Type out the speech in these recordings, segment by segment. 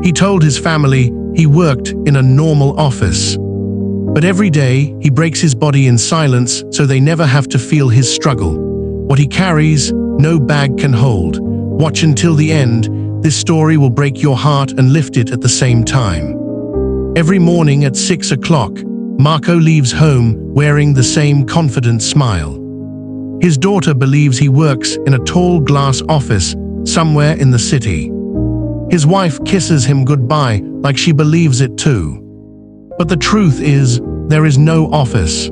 He told his family he worked in a normal office. But every day, he breaks his body in silence so they never have to feel his struggle. What he carries, no bag can hold. Watch until the end. This story will break your heart and lift it at the same time. Every morning at 6 o'clock, Marco leaves home wearing the same confident smile. His daughter believes he works in a tall glass office somewhere in the city. His wife kisses him goodbye like she believes it too. But the truth is, there is no office.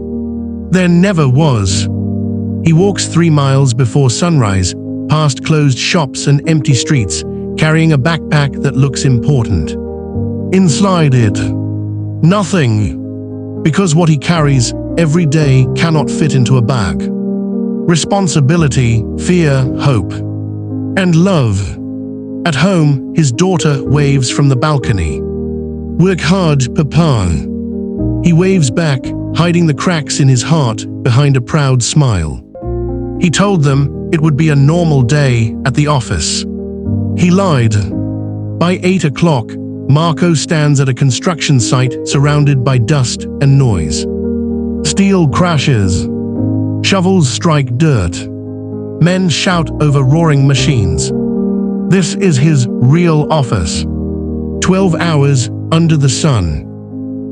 There never was. He walks 3 miles before sunrise, past closed shops and empty streets, carrying a backpack that looks important. Inside it, nothing. Because what he carries every day cannot fit into a bag. Responsibility, fear, hope, and love. At home, his daughter waves from the balcony. "Work hard, Papa." He waves back, hiding the cracks in his heart behind a proud smile. He told them it would be a normal day at the office. He lied. By 8 o'clock, Marco stands at a construction site surrounded by dust and noise. Steel crashes. Shovels strike dirt. Men shout over roaring machines. This is his real office. 12 hours under the sun.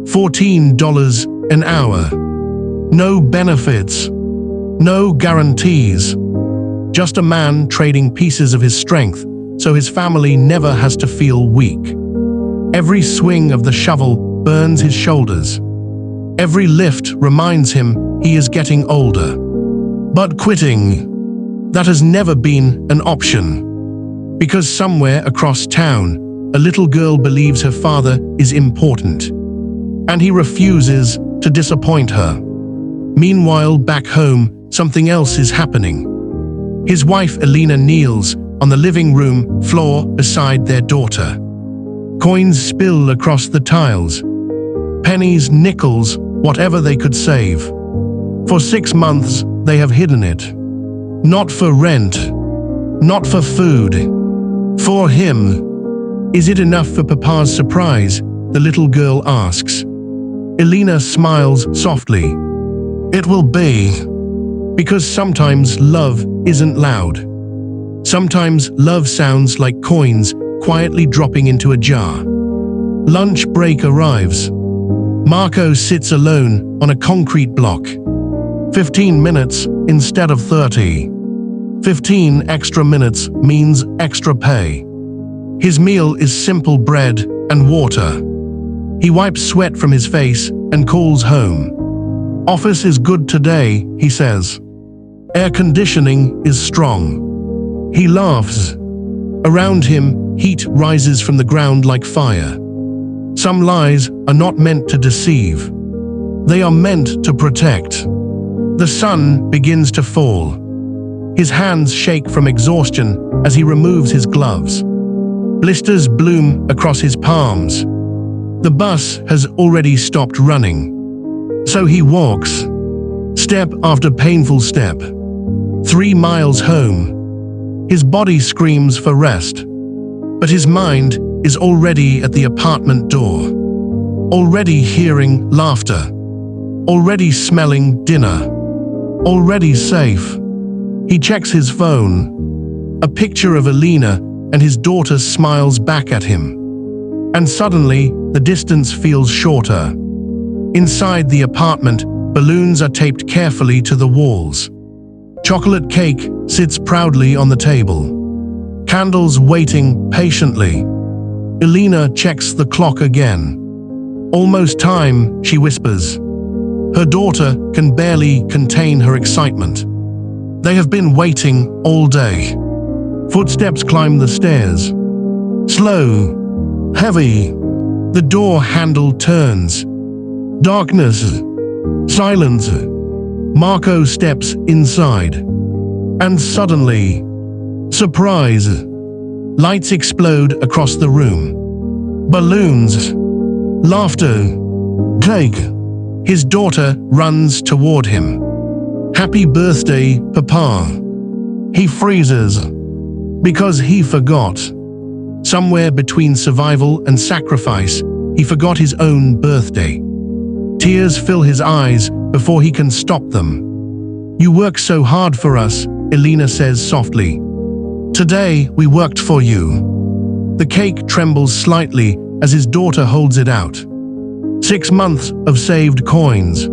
$14 an hour. No benefits. No guarantees. Just a man trading pieces of his strength so his family never has to feel weak. Every swing of the shovel burns his shoulders. Every lift reminds him he is getting older. But quitting, that has never been an option. Because somewhere across town, a little girl believes her father is important. And he refuses to disappoint her. Meanwhile, back home, something else is happening. His wife Elena kneels on the living room floor beside their daughter. Coins spill across the tiles. Pennies, nickels, whatever they could save. For 6 months, they have hidden it. Not for rent. Not for food. For him. Is it enough for Papa's surprise? The little girl asks. Elena smiles softly. It will be. Because sometimes love isn't loud. Sometimes love sounds like coins quietly dropping into a jar. Lunch break arrives. Marco sits alone on a concrete block. 15 minutes instead of 30. 15 extra minutes means extra pay. His meal is simple bread and water. He wipes sweat from his face and calls home. Office is good today, he says. Air conditioning is strong. He laughs. Around him, heat rises from the ground like fire. Some lies are not meant to deceive. They are meant to protect. The sun begins to fall. His hands shake from exhaustion as he removes his gloves. Blisters bloom across his palms. The bus has already stopped running. So he walks, step after painful step. 3 miles home. His body screams for rest, but his mind is already at the apartment door. Already hearing laughter. Already smelling dinner. Already safe. He checks his phone. A picture of Elena and his daughter smiles back at him. And suddenly, the distance feels shorter. Inside the apartment, balloons are taped carefully to the walls. Chocolate cake sits proudly on the table. Candles waiting patiently. Elena checks the clock again. Almost time, she whispers. Her daughter can barely contain her excitement. They have been waiting all day. Footsteps climb the stairs. Slow, heavy. The door handle turns. Darkness. Silence. Marco steps inside. And suddenly, surprise. Lights explode across the room. Balloons. Laughter. Cake. His daughter runs toward him. Happy birthday, Papa. He freezes. Because he forgot. Somewhere between survival and sacrifice, he forgot his own birthday. Tears fill his eyes before he can stop them. "You work so hard for us," Elena says softly. "Today, we worked for you." The cake trembles slightly as his daughter holds it out. 6 months of saved coins.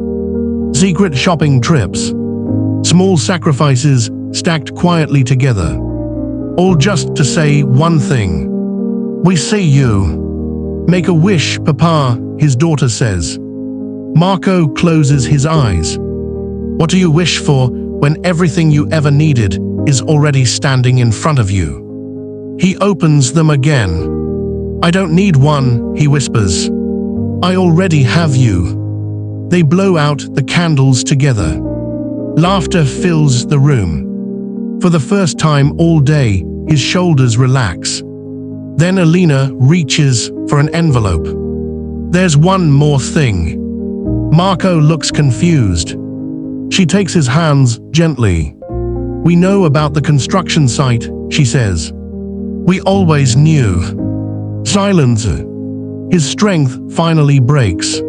Secret shopping trips. Small sacrifices stacked quietly together. All just to say one thing. "We see you." "Make a wish, Papa," his daughter says. Marco closes his eyes. What do you wish for when everything you ever needed is already standing in front of you? He opens them again. "I don't need one," he whispers. "I already have you." They blow out the candles together. Laughter fills the room. For the first time all day, his shoulders relax. Then Elena reaches for an envelope. "There's one more thing." Marco looks confused. She takes his hands gently. "We know about the construction site," she says. "We always knew." Silence. His strength finally breaks.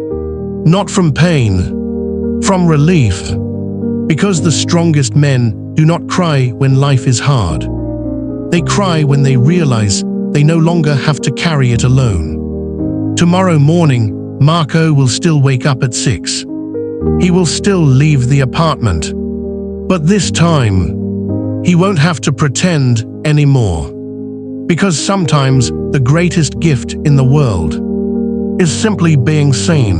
Not from pain, from relief. Because the strongest men do not cry when life is hard. They cry when they realize they no longer have to carry it alone. Tomorrow morning, Marco will still wake up at 6. He will still leave the apartment. But this time, he won't have to pretend anymore. Because sometimes the greatest gift in the world is simply being seen.